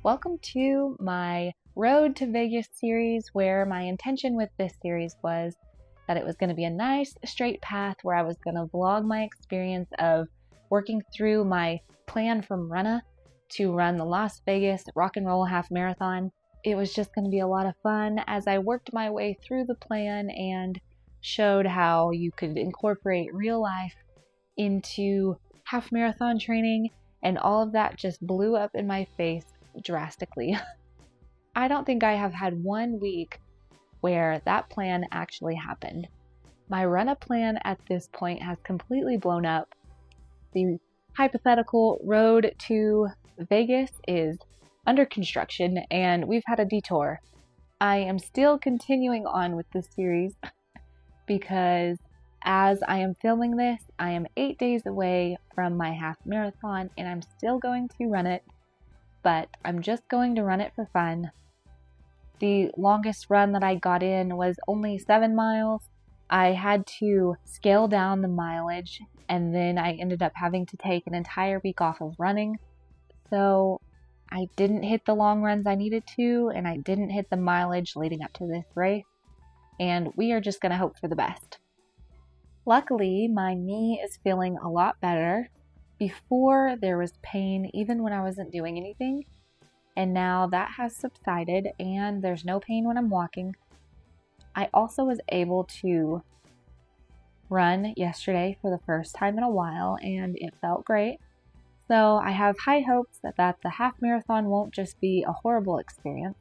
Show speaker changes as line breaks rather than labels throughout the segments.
Welcome to my Road to Vegas series, where my intention with this series was that it was going to be a nice straight path where I was going to vlog my experience of working through my plan from Runna to run the Las Vegas Rock and Roll Half Marathon. It was just going to be a lot of fun as I worked my way through the plan and showed how you could incorporate real life into half marathon training, and all of that just blew up in my face drastically. I don't think I have had 1 week where that plan actually happened. My Runna plan at this point has completely blown up. The hypothetical road to Vegas is under construction and we've had a detour. I am still continuing on with this series because as I am filming this, I am 8 days away from my half marathon and I'm still going to run it, but I'm just going to run it for fun. The longest run that I got in was only 7 miles. I had to scale down the mileage and then I ended up having to take an entire week off of running. So I didn't hit the long runs I needed to, and I didn't hit the mileage leading up to this race. And we are just going to hope for the best. Luckily, my knee is feeling a lot better. Before, there was pain even when I wasn't doing anything, and now that has subsided and there's no pain when I'm walking. I also was able to run yesterday for the first time in a while and it felt great. So I have high hopes that the half marathon won't just be a horrible experience,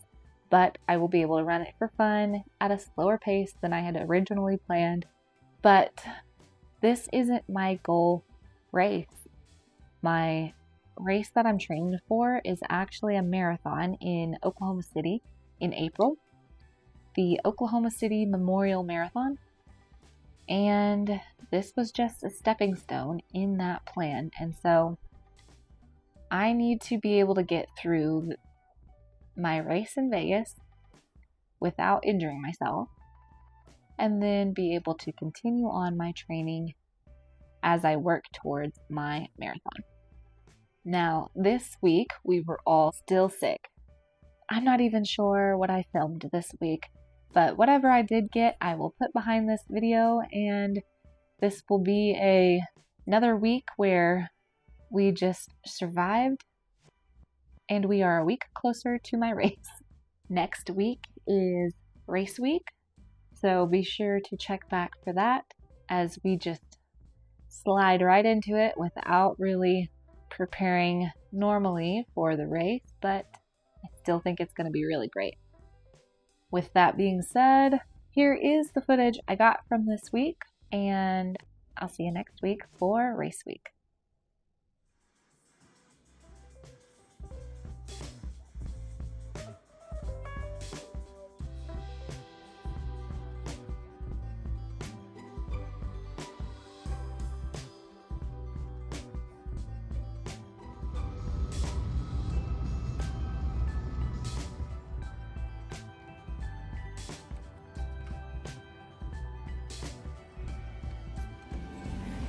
but I will be able to run it for fun at a slower pace than I had originally planned. But this isn't my goal race. My race that I'm training for is actually a marathon in Oklahoma City in April, the Oklahoma City Memorial Marathon. And this was just a stepping stone in that plan. And so I need to be able to get through my race in Vegas without injuring myself, and then be able to continue on my training as I work towards my marathon. Now, this week we were all still sick. I'm not even sure what I filmed this week, but whatever I did get, I will put behind this video, and this will be another week where we just survived and we are a week closer to my race. Next week is race week, so be sure to check back for that as we just slide right into it without really preparing normally for the race, but I still think it's going to be really great. With that being said, here is the footage I got from this week, and I'll see you next week for race week.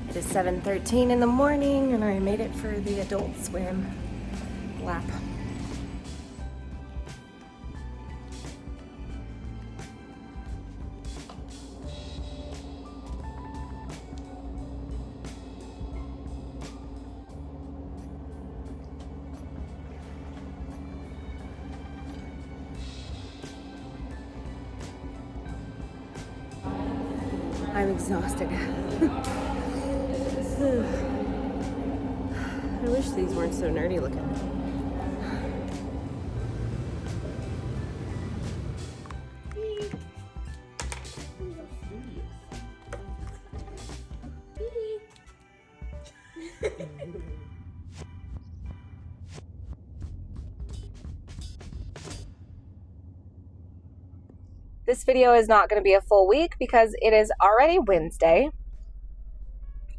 It is 7:13 in the morning and I made it for the adult swim lap. I'm exhausted. I wish these weren't so nerdy looking. This video is not going to be a full week because it is already Wednesday.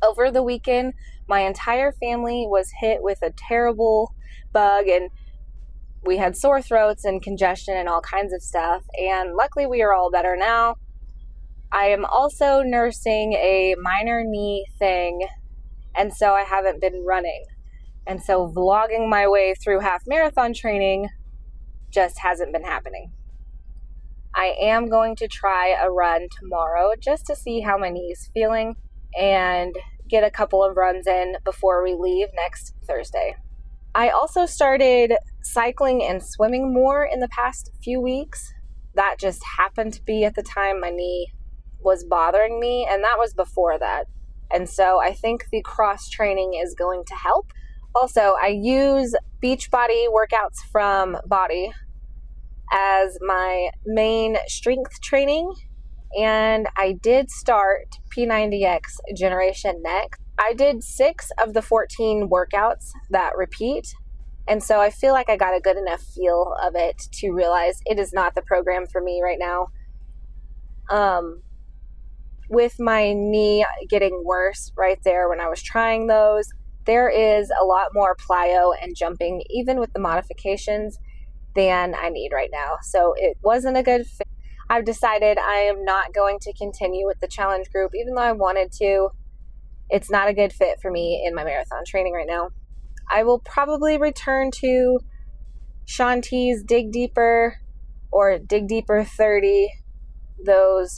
Over the weekend, my entire family was hit with a terrible bug and we had sore throats and congestion and all kinds of stuff. And luckily we are all better now. I am also nursing a minor knee thing, and so I haven't been running. And so vlogging my way through half marathon training just hasn't been happening. I am going to try a run tomorrow just to see how my knee is feeling and get a couple of runs in before we leave next Thursday. I also started cycling and swimming more in the past few weeks. That just happened to be at the time my knee was bothering me, and that was before that. And so I think the cross training is going to help. Also, I use Beachbody workouts from Body as my main strength training, and I did start P90X Generation Next. I did 6 of the 14 workouts that repeat, and so I feel like I got a good enough feel of it to realize it is not the program for me right now. With my knee getting worse right there when I was trying those, there is a lot more plyo and jumping, even with the modifications, than I need right now. So it wasn't a good fit. I've decided I am not going to continue with the challenge group, even though I wanted to. It's not a good fit for me in my marathon training right now. I will probably return to Shanti's Dig Deeper or Dig Deeper 30. Those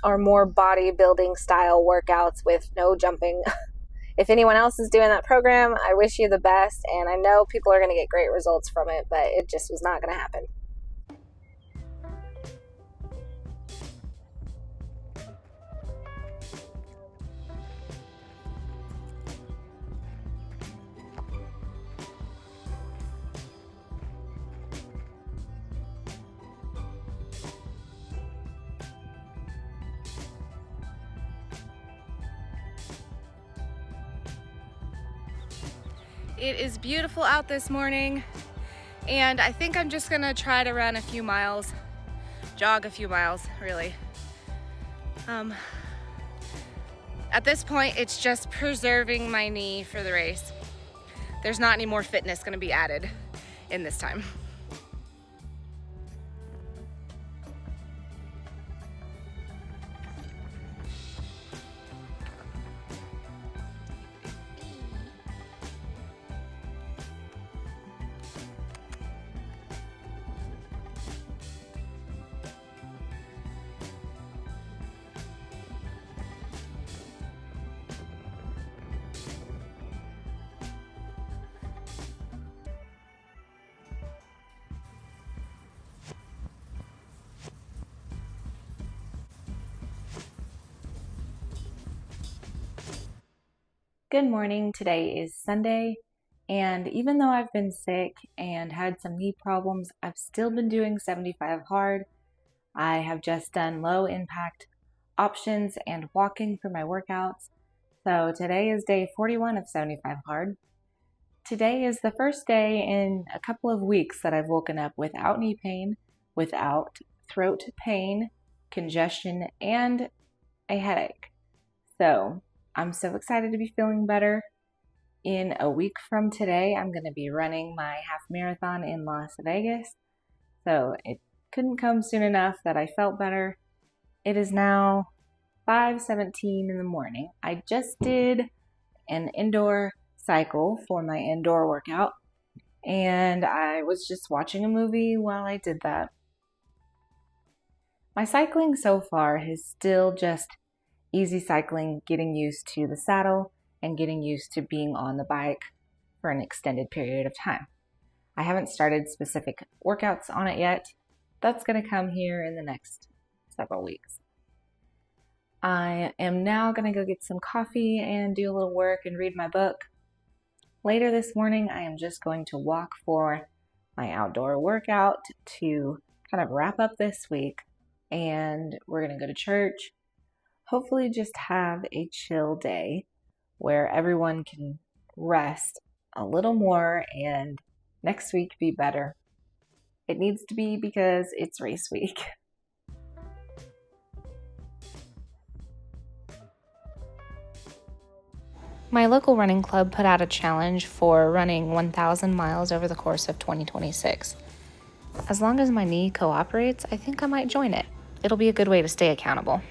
are more bodybuilding style workouts with no jumping. If anyone else is doing that program, I wish you the best, and I know people are going to get great results from it, but it just was not going to happen.
It is beautiful out this morning, and I think I'm just gonna try to run a few miles, jog a few miles, really. At this point, it's just preserving my knee for the race. There's not any more fitness gonna be added in this time.
Good morning. Today is Sunday, and even though I've been sick and had some knee problems, I've still been doing 75 hard. I have just done low impact options and walking for my workouts. So today is day 41 of 75 hard. Today is the first day in a couple of weeks that I've woken up without knee pain, without throat pain, congestion, and a headache. So I'm so excited to be feeling better. In a week from today, I'm going to be running my half marathon in Las Vegas. So it couldn't come soon enough that I felt better. It is now 5:17 in the morning. I just did an indoor cycle for my indoor workout, and I was just watching a movie while I did that. My cycling so far is still just easy cycling, getting used to the saddle and getting used to being on the bike for an extended period of time. I haven't started specific workouts on it yet. That's going to come here in the next several weeks. I am now going to go get some coffee and do a little work and read my book. Later this morning, I am just going to walk for my outdoor workout to kind of wrap up this week, and we're going to go to church. Hopefully just have a chill day where everyone can rest a little more and next week be better. It needs to be because it's race week.
My local running club put out a challenge for running 1,000 miles over the course of 2026. As long as my knee cooperates, I think I might join it. It'll be a good way to stay accountable.